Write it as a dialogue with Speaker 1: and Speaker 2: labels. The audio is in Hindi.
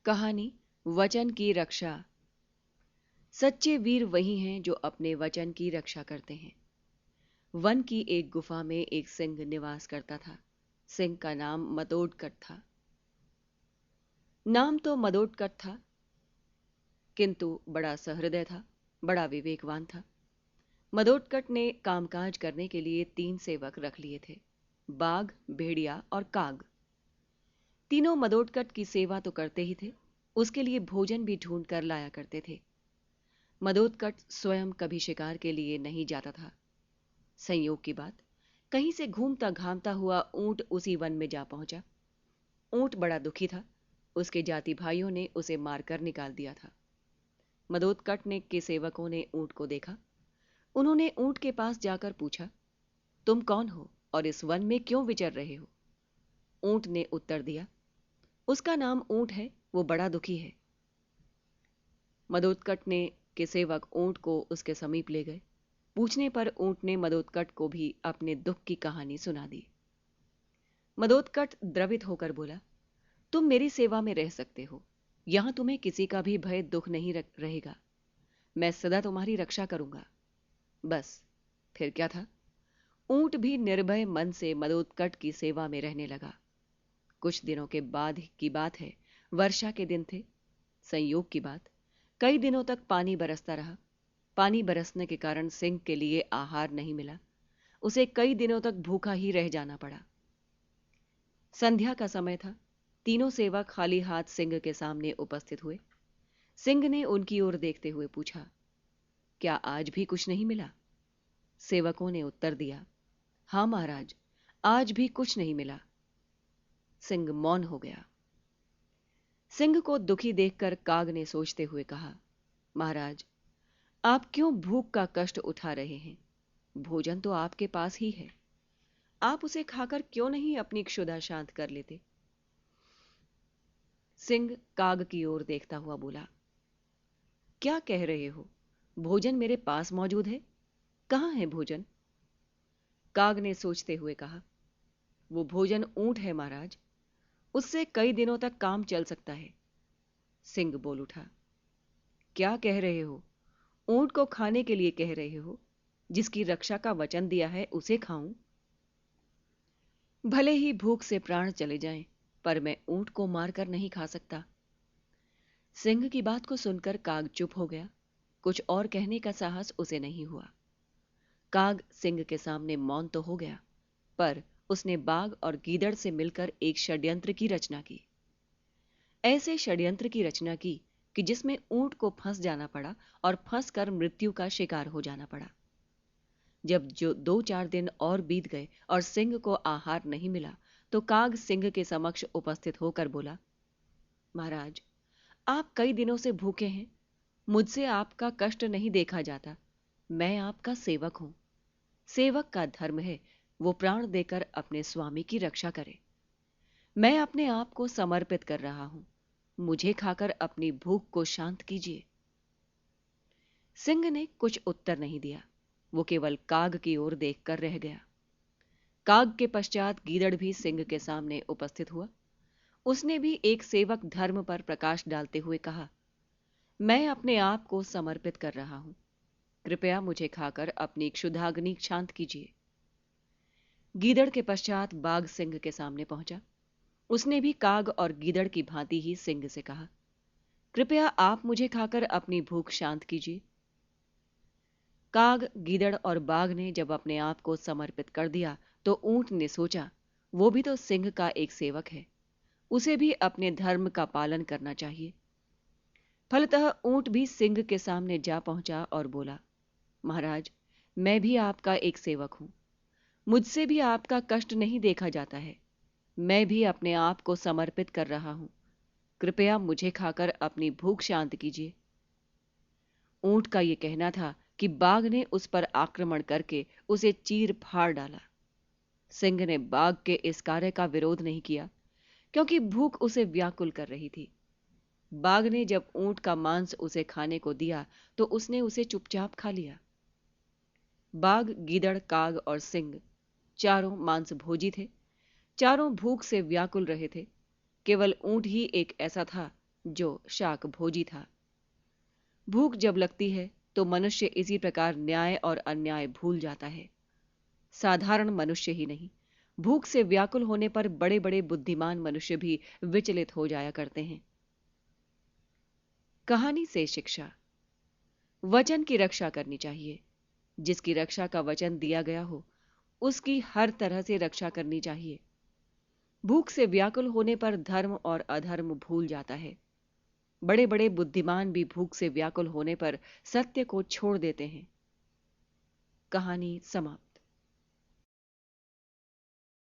Speaker 1: कहानी वचन की रक्षा। सच्चे वीर वही हैं जो अपने वचन की रक्षा करते हैं। वन की एक गुफा में एक सिंह निवास करता था। सिंह का नाम मदोडकट था। नाम तो मदोडकट था, किंतु बड़ा सहृदय था, बड़ा विवेकवान था। मदोडकट ने कामकाज करने के लिए 3 सेवक रख लिए थे, बाघ, भेड़िया और काग। तीनों मदोडकट की सेवा तो करते ही थे, उसके लिए भोजन भी ढूंढ कर लाया करते थे। मदोदकट स्वयं कभी शिकार के लिए नहीं जाता था। संयोग की बात, कहीं से घूमता घामता हुआ ऊंट उसी वन में जा पहुंचा। ऊंट बड़ा दुखी था, उसके जाति भाइयों ने उसे मारकर निकाल दिया था। मदोदकट ने के सेवकों ने ऊंट को देखा। उन्होंने ऊंट के पास जाकर पूछा, तुम कौन हो और इस वन में क्यों विचर रहे हो? ऊंट ने उत्तर दिया, उसका नाम ऊंट है, वो बड़ा दुखी है। मदोदकट ने के सेवक ऊंट को उसके समीप ले गए। पूछने पर ऊंट ने मदोदकट को भी अपने दुख की कहानी सुना दी। मदोदकट द्रवित होकर बोला, तुम मेरी सेवा में रह सकते हो, यहां तुम्हें किसी का भी भय दुख नहीं रहेगा। मैं सदा तुम्हारी रक्षा करूंगा। बस, फिर क्या था? ऊंट भी निर्भय मन से मदोदकट की सेवा में रहने लगा। कुछ दिनों के बाद की बात है। वर्षा के दिन थे। संयोग की बात, कई दिनों तक पानी बरसता रहा। पानी बरसने के कारण सिंह के लिए आहार नहीं मिला। उसे कई दिनों तक भूखा ही रह जाना पड़ा। संध्या का समय था। तीनों सेवक खाली हाथ सिंह के सामने उपस्थित हुए। सिंह ने उनकी ओर देखते हुए पूछा, क्या आज भी कुछ नहीं मिला? सेवकों ने उत्तर दिया, हां महाराज, आज भी कुछ नहीं मिला। सिंह मौन हो गया। सिंह को दुखी देखकर काग ने सोचते हुए कहा, महाराज, आप क्यों भूख का कष्ट उठा रहे हैं? भोजन तो आपके पास ही है, आप उसे खाकर क्यों नहीं अपनी क्षुधा शांत कर लेते? सिंह काग की ओर देखता हुआ बोला, क्या कह रहे हो? भोजन मेरे पास मौजूद है। कहां है भोजन? काग ने सोचते हुए कहा, वो भोजन ऊंट है महाराज, उससे कई दिनों तक काम चल सकता है। सिंह बोल उठा, क्या कह रहे हो? ऊंट को खाने के लिए कह रहे हो? जिसकी रक्षा का वचन दिया है उसे खाऊं? भले ही भूख से प्राण चले जाएं, पर मैं ऊंट को मारकर नहीं खा सकता। सिंह की बात को सुनकर काग चुप हो गया। कुछ और कहने का साहस उसे नहीं हुआ। काग सिंह के सामने मौन तो हो गया, पर उसने बाघ और गीदड़ से मिलकर एक षड्यंत्र की रचना की। ऐसे षड्यंत्र की रचना की कि जिसमें ऊंट को फंस जाना पड़ा और फंसकर मृत्यु का शिकार हो जाना पड़ा। जब जो 2-4 दिन और बीत गए और सिंह को आहार नहीं मिला, तो काग सिंह के समक्ष उपस्थित होकर बोला, महाराज, आप कई दिनों से भूखे हैं। मुझसे आपका कष्ट नहीं देखा जाता। मैं आपका सेवक हूं। सेवक का धर्म है वो प्राण देकर अपने स्वामी की रक्षा करे। मैं अपने आप को समर्पित कर रहा हूं। मुझे खाकर अपनी भूख को शांत कीजिए। सिंह ने कुछ उत्तर नहीं दिया। वो केवल काग की ओर देखकर रह गया। काग के पश्चात गीदड़ भी सिंह के सामने उपस्थित हुआ। उसने भी एक सेवक धर्म पर प्रकाश डालते हुए कहा, मैं अपने आप को समर्पित कर रहा हूं। कृपया मुझे खाकर अपनी क्षुधाग्नि शांत कीजिए। गीदड़ के पश्चात बाघ सिंह के सामने पहुंचा। उसने भी काग और गीदड़ की भांति ही सिंह से कहा, कृपया आप मुझे खाकर अपनी भूख शांत कीजिए। काग, गीदड़ और बाघ ने जब अपने आप को समर्पित कर दिया, तो ऊंट ने सोचा, वो भी तो सिंह का एक सेवक है, उसे भी अपने धर्म का पालन करना चाहिए। फलतः ऊंट भी सिंह के सामने जा पहुंचा और बोला, महाराज, मैं भी आपका एक सेवक हूं। मुझसे भी आपका कष्ट नहीं देखा जाता है। मैं भी अपने आप को समर्पित कर रहा हूं। कृपया मुझे खाकर अपनी भूख शांत कीजिए। ऊंट का यह कहना था कि बाघ ने उस पर आक्रमण करके उसे चीर फाड़ डाला। सिंह ने बाघ के इस कार्य का विरोध नहीं किया, क्योंकि भूख उसे व्याकुल कर रही थी। बाघ ने जब ऊंट का मांस उसे खाने को दिया, तो उसने उसे चुपचाप खा लिया। बाघ, गीदड़, काग और सिंह चारों मांस भोजी थे। चारों भूख से व्याकुल रहे थे। केवल ऊंट ही एक ऐसा था जो शाक भोजी था। भूख जब लगती है तो मनुष्य इसी प्रकार न्याय और अन्याय भूल जाता है। साधारण मनुष्य ही नहीं, भूख से व्याकुल होने पर बड़े बड़े बुद्धिमान मनुष्य भी विचलित हो जाया करते हैं। कहानी से शिक्षा। वचन की रक्षा करनी चाहिए। जिसकी रक्षा का वचन दिया गया हो उसकी हर तरह से रक्षा करनी चाहिए। भूख से व्याकुल होने पर धर्म और अधर्म भूल जाता है। बड़े बड़े बुद्धिमान भी भूख से व्याकुल होने पर सत्य को छोड़ देते हैं। कहानी समाप्त।